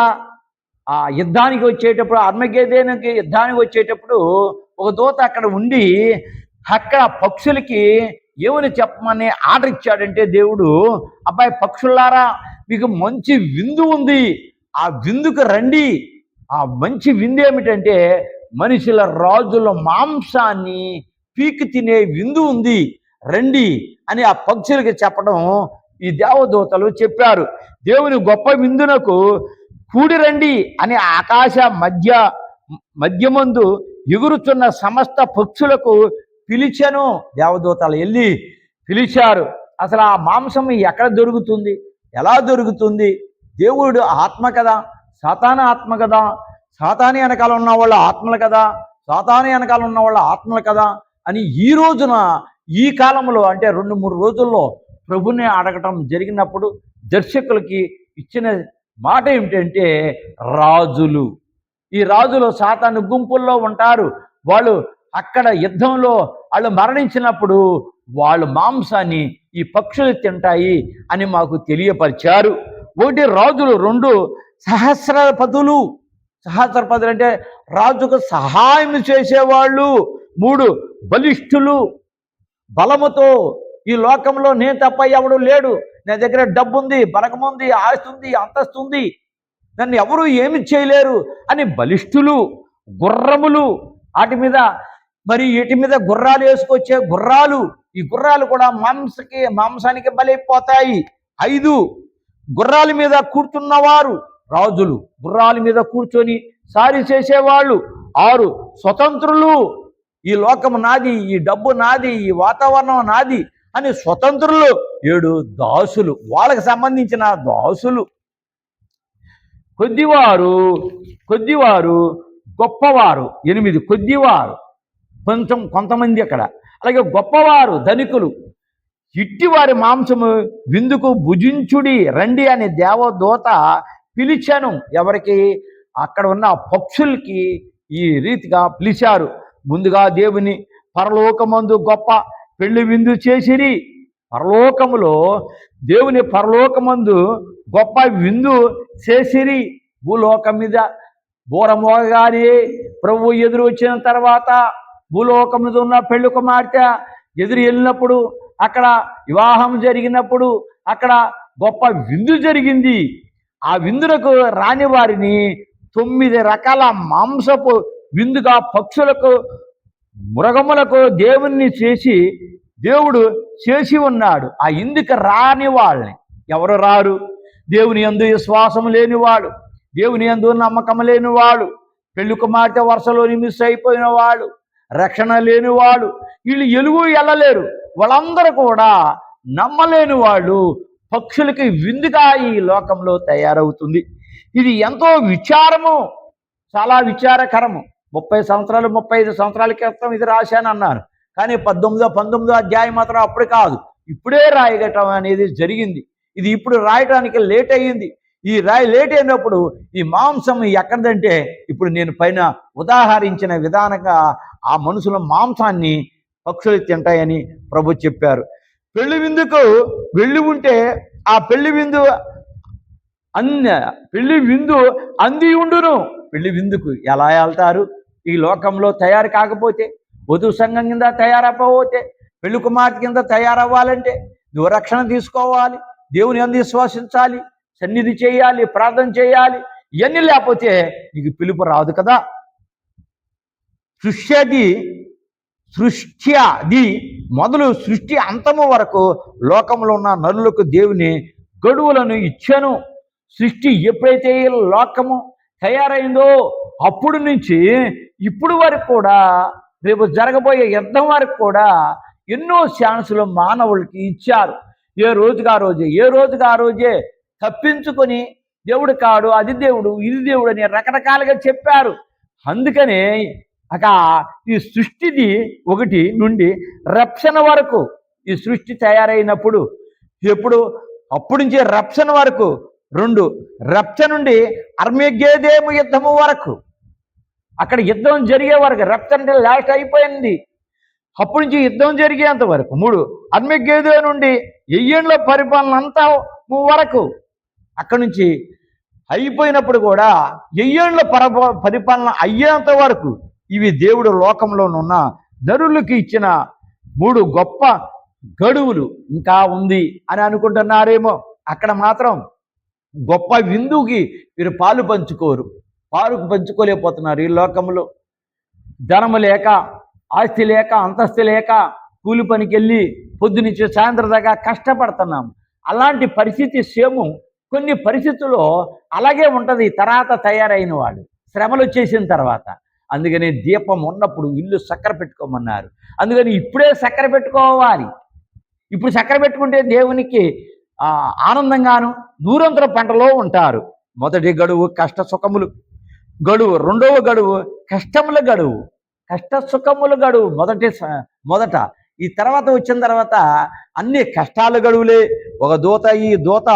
ఆ యుద్ధానికి వచ్చేటప్పుడు, అర్మగెద్దోనుకి యుద్ధానికి వచ్చేటప్పుడు ఒక దూత అక్కడ ఉండి అక్కడ పక్షులకి ఏమని చెప్పమని ఆర్డర్ ఇచ్చాడంటే దేవుడు, అబ్బాయి పక్షులారా, మీకు మంచి విందు ఉంది, ఆ విందుకు రండి. ఆ మంచి విందు ఏమిటంటే మనుషుల రాజుల మాంసాన్ని పీకి తినే విందు ఉంది, రండి అని ఆ పక్షులకి చెప్పడం ఈ దేవదూతలు చెప్పారు. దేవుని గొప్ప విందునకు కూడి రండి అని ఆకాశ మధ్యమందు ఎగురుచున్న సమస్త పక్షులకు పిలిచెను. దేవదూతలు వెళ్ళి పిలిచారు. అసలు ఆ మాంసం ఎక్కడ దొరుకుతుంది, ఎలా దొరుకుతుంది? దేవుడు ఆత్మ కదా, సాతాను ఆత్మ కదా, సాతాను వెనకాల ఉన్న వాళ్ళ ఆత్మలు కదా, సాతాను వెనకాల ఉన్న వాళ్ళ ఆత్మలు కదా అని ఈ రోజున ఈ కాలంలో అంటే 2-3 రోజుల్లో ప్రభుని అడగటం జరిగినప్పుడు దర్శకులకి ఇచ్చిన మాట ఏమిటంటే రాజులు, ఈ రాజులు సాతాను గుంపుల్లో ఉంటారు. వాళ్ళు అక్కడ యుద్ధంలో వాళ్ళు మరణించినప్పుడు వాళ్ళ మాంసాన్ని ఈ పక్షులు తింటాయి అని మాకు తెలియపరిచారు. 1 రాజులు, 2 సహస్రపతులు. సహస్రపతులు అంటే రాజుకు సహాయం చేసేవాళ్ళు. 3 బలిష్ఠులు, బలముతో. ఈ లోకంలో నేను తప్ప ఎవడు లేడు, నా దగ్గర డబ్బు ఉంది, బలగం ఉంది, ఆస్తి ఉంది, అంతస్తు ఉంది, నన్ను ఎవరు ఏమి చేయలేరు అని బలిష్ఠులు. గుర్రములు, వాటి మీద వీటి మీద గుర్రాలు వేసుకొచ్చే గుర్రాలు. ఈ గుర్రాలు కూడా మాంసానికి బలైపోతాయి. 5 గుర్రాల మీద కూర్చున్నవారు రాజులు, గుర్రాల మీద కూర్చొని సారి చేసేవాళ్ళు. 6 స్వతంత్రులు, ఈ లోకం నాది, ఈ డబ్బు నాది, ఈ వాతావరణం నాది అని స్వతంత్రులు. 7 దాసులు, వాళ్ళకి సంబంధించిన దాసులు. కొద్దివారు గొప్పవారు. 8 కొద్దివారు, కొంతమంది అక్కడ. అలాగే గొప్పవారు, ధనికులు. ఇట్టివారి మాంసము విందుకు భుజించుడి రండి అని దేవదూత పిలిచాను. ఎవరికి? అక్కడ ఉన్న పక్షులకి ఈ రీతిగా పిలిచారు. ముందుగా దేవుని పరలోకమందు గొప్ప పెళ్లి విందు చేసిరి. పరలోకములో దేవుని పరలోకమందు గొప్ప విందు చేసిరి. భూలోకం మీద బూరమోగానే ప్రభు ఎదురు వచ్చిన తర్వాత భూలోకం మీద ఉన్న పెళ్లి కుమార్తె ఎదురు వెళ్ళినప్పుడు, అక్కడ వివాహం జరిగినప్పుడు అక్కడ గొప్ప విందు జరిగింది. ఆ విందులకు రాని వారిని 9 రకాల మాంసపు విందుగా పక్షులకు, మృగములకు దేవుడు చేసి ఉన్నాడు. ఆ ఇందుకు రాని వాళ్ళని ఎవరు రారు? దేవుని యందు విశ్వాసం లేనివాడు, దేవుని యందు నమ్మకం లేనివాడు, పెళ్లి కుమార్తె వరుసలోని మిస్ అయిపోయిన వాడు, రక్షణ లేనివాడు, వీళ్ళు ఎలుగు వెళ్ళలేరు. వాళ్ళందరూ కూడా నమ్మలేని వాళ్ళు పక్షులకి విందుగా ఈ లోకంలో తయారవుతుంది. ఇది ఎంతో విచారము, చాలా విచారకరము. 30 సంవత్సరాలు 35 సంవత్సరాల క్రితం ఇది రాశాను అన్నారు, కానీ 19 అధ్యాయం మాత్రం అప్పుడు కాదు, ఇప్పుడే రాయగటం అనేది జరిగింది. ఇది ఇప్పుడు రాయటానికి లేట్ అయ్యింది. ఈ లేట్ అయినప్పుడు ఈ మాంసం ఎక్కడంటే ఇప్పుడు నేను పైన ఉదాహరించిన విధానంగా ఆ మనుషుల మాంసాన్ని పక్షులు తింటాయని ప్రభు చెప్పారు. పెళ్లి విందుకు వెళ్ళి ఉంటే ఆ పెళ్లి విందు అంది ఉండును. పెళ్లి విందుకు ఎలా వెళ్తారు? ఈ లోకంలో తయారు కాకపోతే, వధు సంఘం కింద తయారైపోతే, పెళ్లి కుమార్తె కింద తయారవ్వాలంటే నువ్వు రక్షణ తీసుకోవాలి, దేవుని యందు విశ్వసించాలి, సన్నిధి చేయాలి, ప్రార్థన చేయాలి. ఇవన్నీ లేకపోతే నీకు పిలుపు రాదు కదా. సృష్టి మొదలు సృష్టి అంతము వరకు లోకంలో ఉన్న నరులకు దేవుని గడువులను ఇచ్చాను. సృష్టి ఎప్పుడైతే లోకము తయారైందో అప్పుడు నుంచి ఇప్పుడు వరకు కూడా, రేపు జరగబోయే యుద్ధం వరకు కూడా ఎన్నో ఛాన్సులు మానవులకి ఇచ్చారు. ఏ రోజుగా ఆ రోజే తప్పించుకొని దేవుడు కాడు, అది దేవుడు, ఇది దేవుడు అని రకరకాలుగా చెప్పారు. అందుకనే ఈ సృష్టిది 1 నుండి రప్షణ వరకు, ఈ సృష్టి తయారైనప్పుడు అప్పటి నుంచి రప్షణ వరకు 2, రప్ష నుండి అర్మగెద్దోను యుద్ధము వరకు, అక్కడ యుద్ధం జరిగే వరకు, రప్ష అంటే లాస్ట్ అయిపోయింది, అప్పటి నుంచి యుద్ధం జరిగేంత వరకు 3, అర్మగెద్దోను నుండి 1000 ఏళ్ల పరిపాలన అంతా వరకు, అక్కడి నుంచి అయిపోయినప్పుడు కూడా 1000 ఏళ్ల పరిపాలన అయ్యేంత వరకు ఇవి దేవుడు లోకంలోనున్న నరులకి ఇచ్చిన 3 గొప్ప గడువులు. ఇంకా ఉంది అని అనుకుంటున్నారేమో. అక్కడ మాత్రం గొప్ప విందుకి మీరు పాలు పంచుకోలేకపోతున్నారు. ఈ లోకంలో ధనము లేక, ఆస్తి లేక, అంతస్తు లేక కూలి పనికి వెళ్ళి పొద్దునుంచి సాయంత్రం దాకా కష్టపడుతున్నాం. అలాంటి పరిస్థితి సేము కొన్ని పరిస్థితుల్లో అలాగే ఉంటుంది తర్వాత తయారైన వాళ్ళు శ్రమలు వచ్చేసిన తర్వాత. అందుకని దీపం ఉన్నప్పుడు ఇల్లు చక్కెర పెట్టుకోమన్నారు. అందుకని ఇప్పుడే చక్కెర పెట్టుకోవాలి. ఇప్పుడు చక్కెర పెట్టుకుంటే దేవునికి ఆనందంగాను నూరంతర పంటలో ఉంటారు. మొదటి గడువు కష్ట సుఖములు గడువు, రెండవ గడువు కష్టముల గడువు. కష్ట సుఖముల గడువు మొదట ఈ తర్వాత వచ్చిన తర్వాత అన్ని కష్టాల గడువులే. ఒక దూత ఈ దూత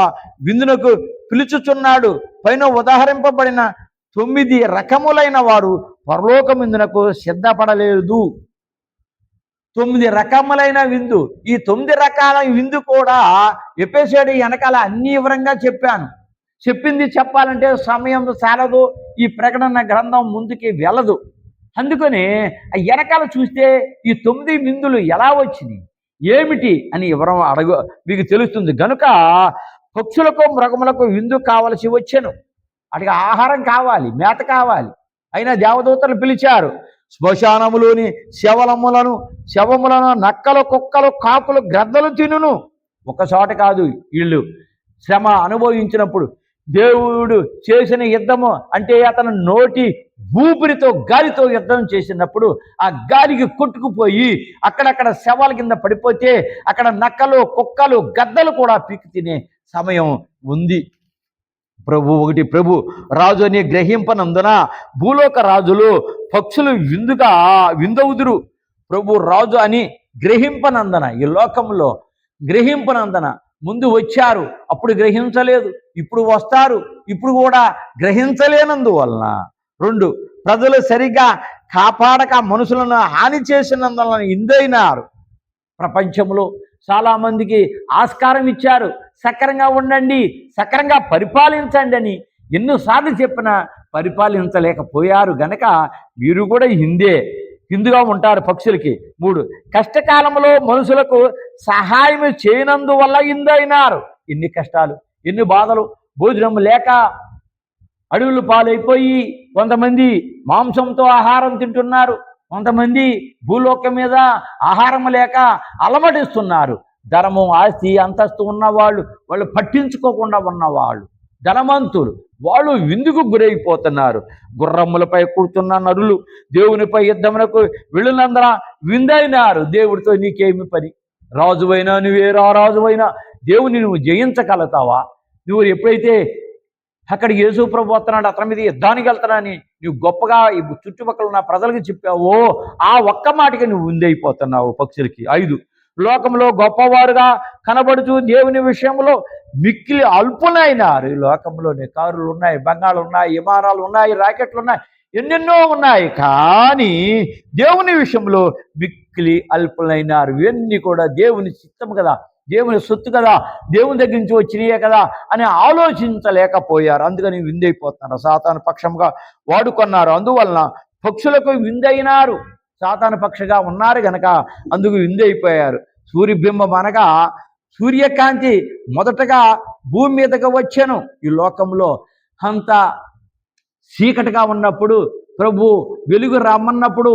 విందునకు పిలుచుచున్నాడు. పైన ఉదాహరింపబడిన 9 రకములైన వారు పరలోకమిందునకు సిద్ధపడలేదు. 9 రకములైన విందు. ఈ 9 రకాల విందు కూడా ఎపిసోడ్ వెనకాల అన్ని వివరంగా చెప్పాను. చెప్పింది చెప్పాలంటే సమయం చాలదు, ఈ ప్రకటన గ్రంథం ముందుకి వెళ్ళదు. అందుకని వెనకాల చూస్తే ఈ 9 విందులు ఎలా వచ్చినాయి ఏమిటి అని వివరం మీకు తెలుస్తుంది. గనుక పక్షులకు మృగములకు విందు కావలసి వచ్చెను. అడిగి ఆహారం కావాలి, మేత కావాలి. అయినా దేవదూతలు పిలిచారు. శ్మశానములోని శవములను నక్కలు, కుక్కలు, కాకులు, గ్రద్దలు తినును. ఒకచోట కాదు, వీళ్ళు శ్రమ అనుభవించినప్పుడు దేవుడు చేసిన యుద్ధము అంటే అతను నోటి ఊపిరితో గాలితో యుద్ధం చేసినప్పుడు ఆ గాలికి కొట్టుకుపోయి అక్కడక్కడ శవాల కింద పడిపోతే అక్కడ నక్కలు, కుక్కలు, గద్దలు కూడా పీకి తినే సమయం ఉంది. ప్రభు రాజు అని గ్రహింపనందున భూలోక రాజులు పక్షులు విందవుదురు. ప్రభు రాజు అని గ్రహింపనందన, ఈ లోకంలో గ్రహింపనందన. ముందు వచ్చారు, అప్పుడు గ్రహించలేదు, ఇప్పుడు వస్తారు, ఇప్పుడు కూడా గ్రహించలేనందువలన. 2, ప్రజలు సరిగ్గా కాపాడక మనుషులను హాని చేసినందువలన ఇందైనారు. ప్రపంచంలో చాలామందికి ఆస్కారం ఇచ్చారు, సక్రంగా ఉండండి, సక్రంగా పరిపాలించండి అని ఎన్నోసార్లు చెప్పినా పరిపాలించలేకపోయారు. గనక వీరు కూడా హిందుగా ఉంటారు పక్షులకి. 3, కష్టకాలంలో మనుషులకు సహాయం చేయనందువల్ల ఇందైనారు. ఎన్ని కష్టాలు, ఎన్ని బాధలు. భోజనం లేక అడవులు పాలైపోయి కొంతమంది మాంసంతో ఆహారం తింటున్నారు, కొంతమంది భూలోకం మీద ఆహారం లేక అలమటిస్తున్నారు. ధనము, ఆస్తి, అంతస్తు ఉన్నవాళ్ళు, వాళ్ళు పట్టించుకోకుండా ఉన్నవాళ్ళు, ధనవంతులు, వాళ్ళు విందుకు గురైపోతున్నారు. గుర్రములపై కూర్చున్న నరులు దేవునిపై యుద్ధమునకు వెళ్ళినందున విందైనారు. దేవుడితో నీకేమి పని? రాజువైనా నువ్వే రాజువైనా దేవుని నువ్వు జయించగలుగుతావా? నువ్వు ఎప్పుడైతే అక్కడికి యేసు ప్రభు వస్తున్నాడు, అతని మీద యుద్ధానికి వెళ్తానని నువ్వు గొప్పగా ఈ చుట్టుపక్కల ఉన్న ప్రజలకు చెప్పావో ఆ ఒక్క మాటకి నువ్వు విందైపోతున్నావు పక్షులకి. 5, లోకంలో గొప్పవారుగా కనబడుతూ దేవుని విషయంలో మిక్కిలి అల్పులైనారు. ఈ లోకంలోనే కారులు ఉన్నాయి, బంగాళాలు ఉన్నాయి, విమానాలు ఉన్నాయి, రాకెట్లు ఉన్నాయి, ఎన్నెన్నో ఉన్నాయి. కానీ దేవుని విషయంలో మిక్కిలి అల్పులైనారు. ఇవన్నీ కూడా దేవుని చిత్తం కదా, దేవుని సొత్తు కదా, దేవుని దగ్గర నుంచి వచ్చినాయే కదా అని ఆలోచించలేకపోయారు. అందుకని విందైపోతున్నారు. సాతాను పక్షంగా వాడుకున్నారు. అందువలన పక్షులకు విందైనారు. సాతాను పక్షగా ఉన్నారు గనక అందుకు విందైపోయారు. సూర్యబింబం అనగా సూర్యకాంతి మొదటగా భూమి మీదకి వచ్చాను. ఈ లోకంలో అంత చీకటిగా ఉన్నప్పుడు ప్రభు వెలుగు రమ్మన్నప్పుడు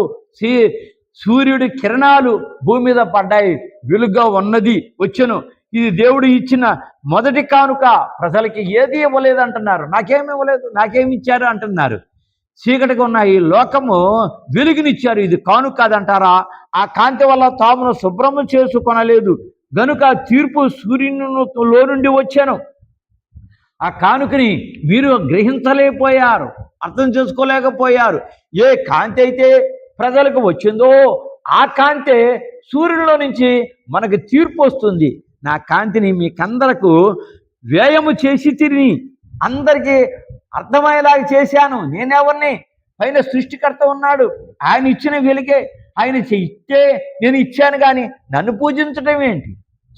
సూర్యుడి కిరణాలు భూమి మీద పడ్డాయి, వెలుగుగా ఉన్నది వచ్చెను. ఇది దేవుడు ఇచ్చిన మొదటి కానుక. ప్రజలకి ఏది ఇవ్వలేదు అంటున్నారు, నాకేమి ఇవ్వలేదు, నాకేమి ఇచ్చారు అంటున్నారు. చీకటిగా ఉన్న ఈ లోకము వెలుగునిచ్చారు, ఇది కానుక కాదంటారా? ఆ కాంతి వల్ల తామును శుభ్రము చేసుకొనలేదు గనుక తీర్పు సూర్యునిలో నుండి వచ్చాను. ఆ కానుకని మీరు గ్రహించలేకపోయారు, అర్థం చేసుకోలేకపోయారు. ఏ కాంతి అయితే ప్రజలకు వచ్చిందో ఆ కాంతే సూర్యుడిలో నుంచి మనకు తీర్పు వస్తుంది. నా కాంతిని మీకందరకు వ్యయము చేసి తిరిగి అందరికీ అర్థమయ్యేలాగా చేశాను. నేనెవరిని? పైన సృష్టికర్త ఉన్నాడు, ఆయన ఇచ్చిన వెలుగే. ఆయన ఇస్తే నేను ఇచ్చాను, కానీ నన్ను పూజించడం ఏంటి?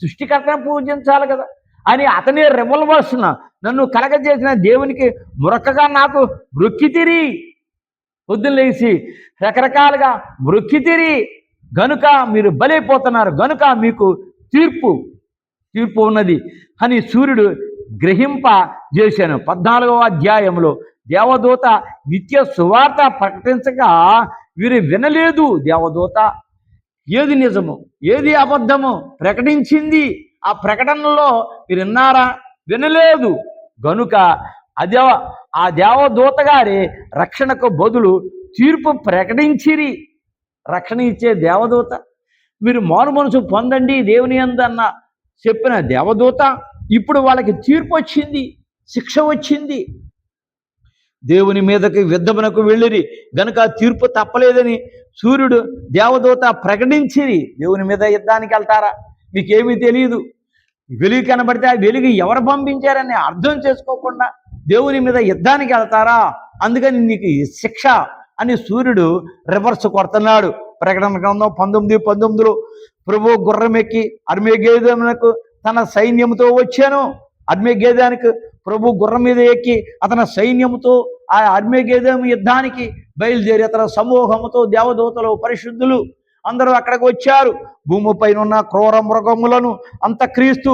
సృష్టికర్తను పూజించాలి కదా అని అతనే రెవల్వర్స్న నన్ను కలగజేసిన దేవునికి మురక్కగా నాకు మృక్కితిరి. పొద్దున్న లేచి రకరకాలుగా మృక్కితిరి గనుక మీరు బలైపోతున్నారు, గనుక మీకు తీర్పు ఉన్నది అని సూర్యుడు గ్రహింప చేశాను. 14వ అధ్యాయంలో దేవదూత నిత్య సువార్త ప్రకటించగా వీరు వినలేదు. దేవదూత ఏది నిజము ఏది అబద్ధము ప్రకటించింది. ఆ ప్రకటనలో మీరు విన్నారా? వినలేదు. గనుక అదే ఆ దేవదూత గారి రక్షణకు బదులు తీర్పు ప్రకటించిరి. రక్షణ ఇచ్చే దేవదూత, మీరు మారు మనసు పొందండి దేవుని యందన్న చెప్పిన దేవదూత ఇప్పుడు వాళ్ళకి తీర్పు వచ్చింది, శిక్ష వచ్చింది. దేవుని మీదకి యుద్ధమునకు వెళ్ళిరి గనుక తీర్పు తప్పలేదని సూర్యుడు దేవదూత ప్రకటించిరి. దేవుని మీద యుద్ధానికి వెళ్తారా? మీకేమీ తెలియదు. వెలుగు కనబడితే ఆ వెలుగు ఎవరు పంపించారని అర్థం చేసుకోకుండా దేవుని మీద యుద్ధానికి వెళ్తారా? అందుకని నీకు శిక్ష అని సూర్యుడు రివర్స్ కొడుతున్నాడు. ప్రకటన గ్రంథం 19:19 ప్రభు గుర్రం ఎక్కి అర్మేగేదోనుకు తన సైన్యంతో వచ్చాను. అర్మేగేదానికి ప్రభు గుర్రం మీద ఎక్కి అతని సైన్యంతో ఆ అర్మేగేదోము యుద్ధానికి బయలుదేరి అతని సమూహముతో దేవదూతలు పరిశుద్ధులు అందరూ అక్కడికి వచ్చారు. భూమిపైన ఉన్న క్రూర మృగములను అంతక్రీస్తు,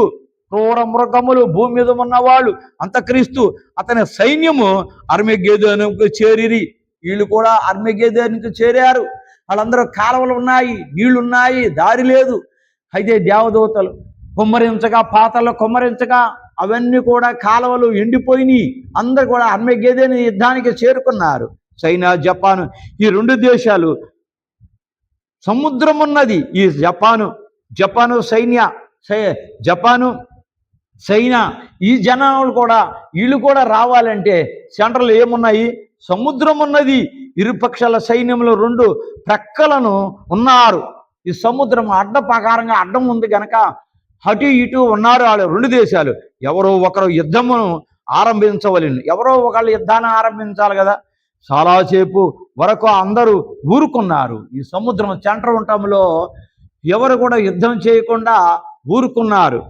క్రూర మృగములు భూమి మీద ఉన్నవాళ్ళు అంతక్రీస్తు అతని సైన్యము అర్మేగేదోనుకు చేరిరి. వీళ్ళు కూడా అర్మేగేదోనుకు చేరారు. వాళ్ళందరూ కాలువలు ఉన్నాయి, నీళ్లున్నాయి, దారి లేదు. అయితే దేవదూతలు కుమ్మరించగా, పాతల్లో కుమ్మరించగా అవన్నీ కూడా కాలువలు ఎండిపోయినాయి. అందరు కూడా అర్మేగేదోను యుద్ధానికి చేరుకున్నారు. చైనా, జపాను ఈ రెండు దేశాలు, సముద్రం ఉన్నది. ఈ జపాను చైనా ఈ జనాలు కూడా వీళ్ళు కూడా రావాలంటే సెంట్రల్ ఏమున్నాయి? సముద్రం ఉన్నది. ఇరుపక్షాల సైన్యంలో రెండు ప్రక్కలను ఉన్నారు. ఈ సముద్రం అడ్డ ప్రకారంగా అడ్డం ఉంది కనుక అటు ఇటు ఉన్నారు వాళ్ళు రెండు దేశాలు. ఎవరో ఒకరు యుద్ధమును ఆరంభించవలను, ఎవరో ఒకళ్ళు యుద్ధాన్ని ఆరంభించాలి కదా. చాలాసేపు వరకు అందరూ ఊరుకున్నారు. ఈ సముద్రం సెంటర్ ఉండటంలో ఎవరు కూడా యుద్ధం చేయకుండా ఊరుకున్నారు.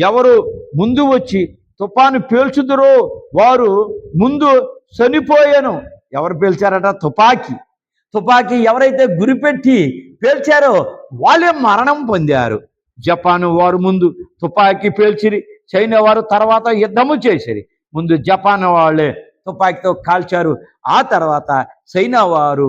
ఎవరు ముందు వచ్చి తుఫాను పేల్చుదురో వారు ముందు చనిపోయాను. ఎవరు పేల్చారట? తుపాకీ ఎవరైతే గురిపెట్టి పేల్చారో వాళ్ళే మరణం పొందారు. జపాను వారు ముందు తుపాకీ పేల్చిరి, చైనా వారు తర్వాత యుద్ధము చేసిరి. ముందు జపాన్ వాళ్ళే తుపాకీతో కాల్చారు, ఆ తర్వాత చైనా వారు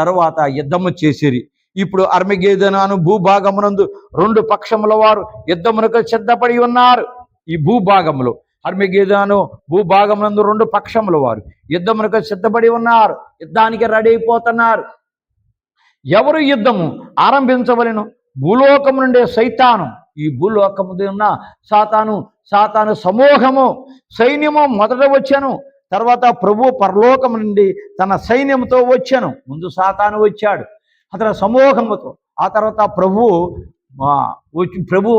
తర్వాత యుద్ధము చేసిరి. ఇప్పుడు అర్మగేదోను భూభాగమునందు రెండు పక్షముల వారు యుద్ధమునకు సిద్ధపడి ఉన్నారు. ఈ భూభాగములో అర్మగేదోను భూభాగమునందు రెండు పక్షముల వారు యుద్ధమునకు సిద్ధపడి ఉన్నారు, యుద్ధానికి రెడీ అయిపోతున్నారు. ఎవరు యుద్ధము ఆరంభించవలెను? భూలోకము నుండే సైతాను, ఈ భూలోకము ఉన్న సాతాను సమూహము సైన్యము మొదట వచ్చాను. తర్వాత ప్రభు పరలోకము నుండి తన సైన్యంతో వచ్చాను. ముందు సాతాను వచ్చాడు అతని సమూహముతో, ఆ తర్వాత ప్రభు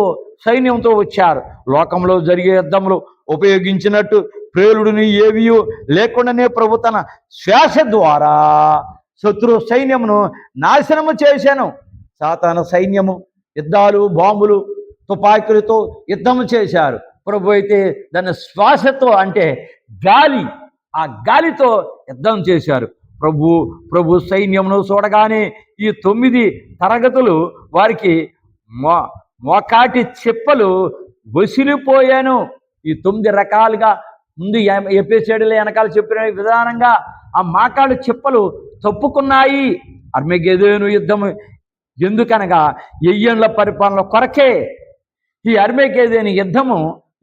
సైన్యంతో వచ్చారు. లోకంలో జరిగే యుద్ధంలో ఉపయోగించినట్టు ప్రేలుడిని ఏవియో లేకుండానే ప్రభు తన శ్వాస ద్వారా శత్రు సైన్యమును నాశనము చేశాను. సాతాను సైన్యము యుద్ధాలు, బాంబులు, తుపాకులతో యుద్ధము చేశారు. ప్రభు అయితే దాని శ్వాసతో అంటే గాలి, ఆ గాలితో యుద్ధం చేశారు. ప్రభు సైన్యమును చూడగానే ఈ 9 తరగతులు వారికి మోకాటి చెప్పలు వసిలిపోయాను. ఈ 9 రకాలుగా ముందు ఎపిసోడ్లో వెనకాల చెప్పిన విధానంగా ఆ మోకాటి చెప్పలు తప్పుకున్నాయి. అర్మగేదోను యుద్ధము ఎందుకనగా ఎయ్యేండ్ల పరిపాలన కొరకే ఈ అర్మగేదోను యుద్ధము.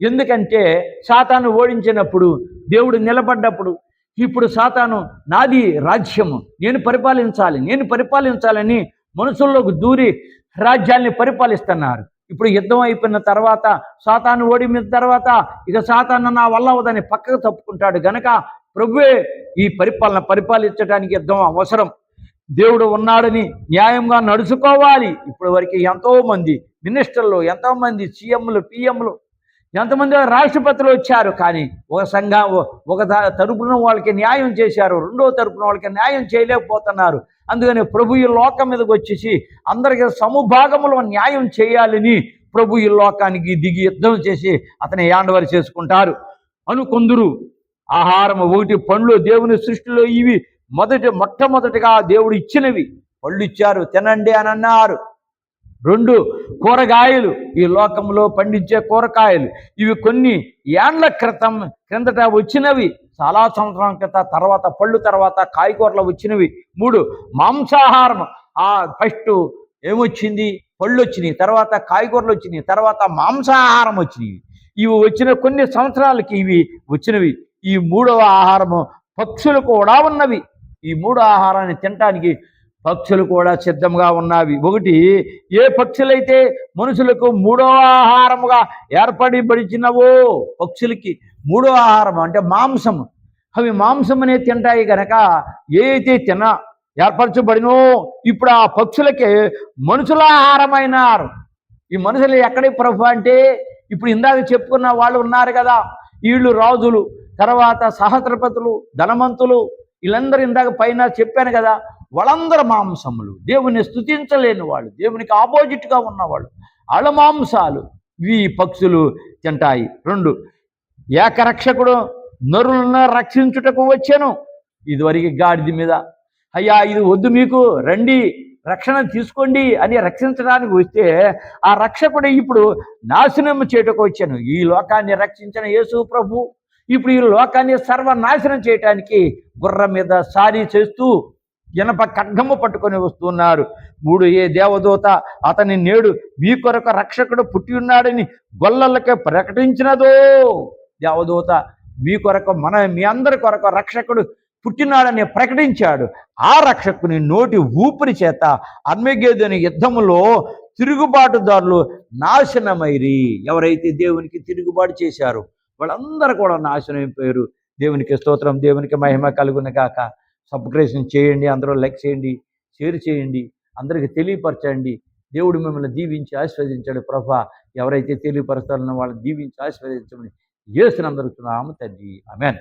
ఎందుకంటే సాతాను ఓడించినప్పుడు దేవుడు నిలబడ్డప్పుడు ఇప్పుడు సాతాను నాది రాజ్యము, నేను పరిపాలించాలని మనుషుల్లోకి దూరి రాజ్యాల్ని పరిపాలిస్తున్నారు. ఇప్పుడు యుద్ధం అయిపోయిన తర్వాత సాతాను ఓడిన తర్వాత ఇక సాతాను నా వల్ల అవదని పక్కకు తప్పుకుంటాడు గనక ప్రభువే ఈ పరిపాలించడానికి యుద్ధం అవసరం. దేవుడు ఉన్నాడని న్యాయంగా నడుచుకోవాలి. ఇప్పటి వరకు ఎంతోమంది మినిస్టర్లు, ఎంతోమంది సీఎంలు, పిఎంలు, ఎంతమంది రాష్ట్రపతులు వచ్చారు. కానీ ఒక తరపున వాళ్ళకి న్యాయం చేశారు, రెండో తరపున వాళ్ళకి న్యాయం చేయలేకపోతున్నారు. అందుకని ప్రభు ఈ లోకం మీదకి వచ్చేసి అందరికీ సమభాగంలో న్యాయం చేయాలని ప్రభు ఈ లోకానికి దిగి యుద్ధం చేసి అతని యాండవరి చేసుకుంటారు. కొందరు ఆహారం 1 పండ్లు దేవుని సృష్టిలో ఇవి మొట్టమొదటిగా దేవుడు ఇచ్చినవి పళ్ళు ఇచ్చారు, తినండి అని అన్నారు. 2 కూరగాయలు, ఈ లోకంలో పండించే కూరగాయలు, ఇవి కొన్ని ఏండ్ల క్రిందట వచ్చినవి, చాలా సంవత్సరాల క్రితం. తర్వాత పళ్ళు, తర్వాత కాయగూరలు వచ్చినవి. 3 మాంసాహారం. ఫస్ట్ ఏమొచ్చింది? పళ్ళు వచ్చినాయి, తర్వాత కాయగూరలు వచ్చినాయి, తర్వాత మాంసాహారం వచ్చినాయి. ఇవి వచ్చిన కొన్ని సంవత్సరాలకి ఇవి వచ్చినవి. ఈ మూడవ ఆహారము పక్షులు కూడా ఉన్నవి. ఈ మూడో ఆహారాన్ని తినటానికి పక్షులు కూడా సిద్ధంగా ఉన్నవి. ఒకటి, ఏ పక్షులైతే మనుషులకు మూడవ ఆహారముగా ఏర్పడిబడిచినవో, పక్షులకి మూడో ఆహారం అంటే మాంసము, అవి మాంసం అనేది తింటాయి కనుక ఏ అయితే ఏర్పరచబడినో ఇప్పుడు ఆ పక్షులకి మనుషుల ఆహారమైనారు. ఈ మనుషులు ఎక్కడి ప్రభు అంటే ఇప్పుడు ఇందాక చెప్పుకున్న వాళ్ళు ఉన్నారు కదా, వీళ్ళు రాజులు, తర్వాత సహస్రపతులు, ధనవంతులు, వీళ్ళందరూ ఇందాక పైన చెప్పాను కదా, వాళ్ళందరూ మాంసములు, దేవుని స్తుతించలేని వాళ్ళు, దేవునికి ఆపోజిట్గా ఉన్నవాళ్ళు, వాళ్ళ మాంసాలు ఇవి పక్షులు తింటాయి. 2, ఏకరక్షకుడు నరులను రక్షించుటకు వచ్చాను. ఇదివరకు గాడిద మీద, అయ్యా ఇది వద్దు మీకు, రండి రక్షణ తీసుకోండి అని రక్షించడానికి వస్తే, ఆ రక్షకుడు ఇప్పుడు నాశనం చేయటకు వచ్చాను. ఈ లోకాన్ని రక్షించిన యేసు ప్రభు ఇప్పుడు ఈ లోకాన్ని సర్వనాశనం చేయటానికి గుర్రం మీద సారీ చేస్తూ ఇనప ఖడ్గము పట్టుకొని వస్తున్నారు. 3, ఏ దేవదూత అతని నేడు మీ కొరకు రక్షకుడు పుట్టి ఉన్నాడని గొల్లలకే ప్రకటించినదో. దేవదూత మీ కొరకు, మీ అందరి కొరకు రక్షకుడు పుట్టినాడని ప్రకటించాడు. ఆ రక్షకుని నోటి ఊపిరి చేత అర్మగెద్దోను యుద్ధములో తిరుగుబాటుదారులు నాశనమైరి. ఎవరైతే దేవునికి తిరుగుబాటు చేశారో వాళ్ళందరూ కూడా నాశనం అయిపోయారు. దేవునికి స్తోత్రం, దేవునికి మహిమ కలుగును గాక. సబ్స్క్రిప్షన్ చేయండి, అందరూ లైక్ చేయండి, షేర్ చేయండి, అందరికీ తెలియపరచండి. దేవుడు మిమ్మల్ని దీవించి ఆశీర్వదించాడు. ప్రభా, ఎవరైతే తెలియపరుస్తారో వాళ్ళని దీవించి ఆశీర్వదించమని యేసునందరూ తండ్రి. ఆమేన్.